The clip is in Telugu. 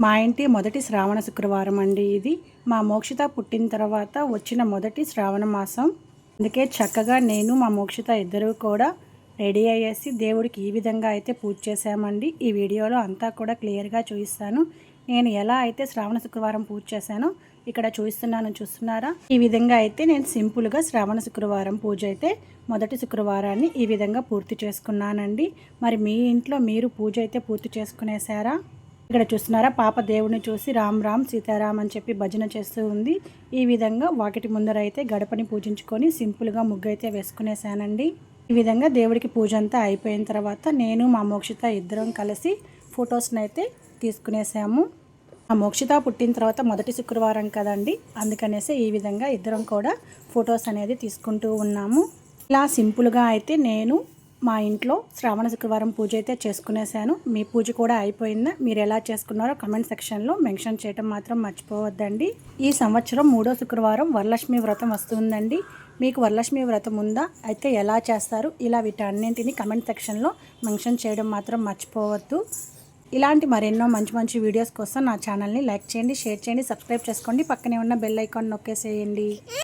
మా ఇంటి మొదటి శ్రావణ శుక్రవారం అండి ఇది. మా మోక్షిత పుట్టిన తర్వాత వచ్చిన మొదటి శ్రావణ మాసం. అందుకే చక్కగా నేను మా మోక్షిత ఇద్దరు కూడా రెడీ అయ్యేసి దేవుడికి ఈ విధంగా అయితే పూజ చేశామండి. ఈ వీడియోలో అంతా కూడా క్లియర్గా చూపిస్తాను. నేను ఎలా అయితే శ్రావణ శుక్రవారం పూజ చేశానో ఇక్కడ చూస్తున్నారా? ఈ విధంగా అయితే నేను సింపుల్గా శ్రావణ శుక్రవారం పూజ అయితే మొదటి శుక్రవారాన్ని ఈ విధంగా పూర్తి చేసుకున్నానండి. మరి మీ ఇంట్లో మీరు పూజ అయితే పూర్తి చేసుకునేసారా? ఇక్కడ చూస్తున్నారా, పాప దేవుడిని చూసి రామ్ రామ్ సీతారాం అని చెప్పి భజన చేస్తూ ఉంది. ఈ విధంగా వాకిటి ముందర అయితే గడపని పూజించుకొని సింపుల్గా ముగ్గు అయితే వేసుకునేసానండి. ఈ విధంగా దేవుడికి పూజ అంతా అయిపోయిన తర్వాత నేను మా మోక్షిత ఇద్దరం కలిసి ఫొటోస్ని అయితే తీసుకునేసాము. మా మోక్షిత పుట్టిన తర్వాత మొదటి శుక్రవారం కదండి, అందుకనేసి ఈ విధంగా ఇద్దరం కూడా ఫొటోస్ అనేది తీసుకుంటూ ఉన్నాము. ఇలా సింపుల్గా అయితే నేను మా ఇంట్లో శ్రావణ శుక్రవారం పూజ అయితే చేసుకునేసాను. మీ పూజ కూడా అయిపోయిందా? మీరు ఎలా చేసుకున్నారో కమెంట్ సెక్షన్లో మెన్షన్ చేయడం మాత్రం మర్చిపోవద్దండి. ఈ సంవత్సరం 3వ శుక్రవారం వరలక్ష్మి వ్రతం వస్తుందండి. మీకు వరలక్ష్మి వ్రతం ఉందా? అయితే ఎలా చేస్తారు? ఇలా వీటన్నింటినీ కమెంట్ సెక్షన్లో మెన్షన్ చేయడం మాత్రం మర్చిపోవద్దు. ఇలాంటి మరెన్నో మంచి మంచి వీడియోస్ కోసం నా ఛానల్ని లైక్ చేయండి, షేర్ చేయండి, సబ్స్క్రైబ్ చేసుకోండి. పక్కనే ఉన్న బెల్ ఐకాన్ నొక్కేసేయండి.